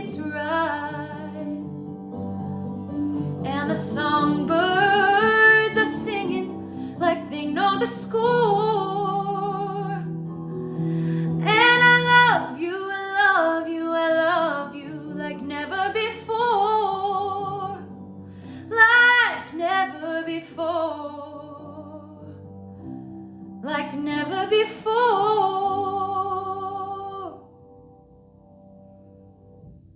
it's right. And the songbirds are singing like they know the score. And I love you, I love you, I love you like never before. Like never before. Like never before.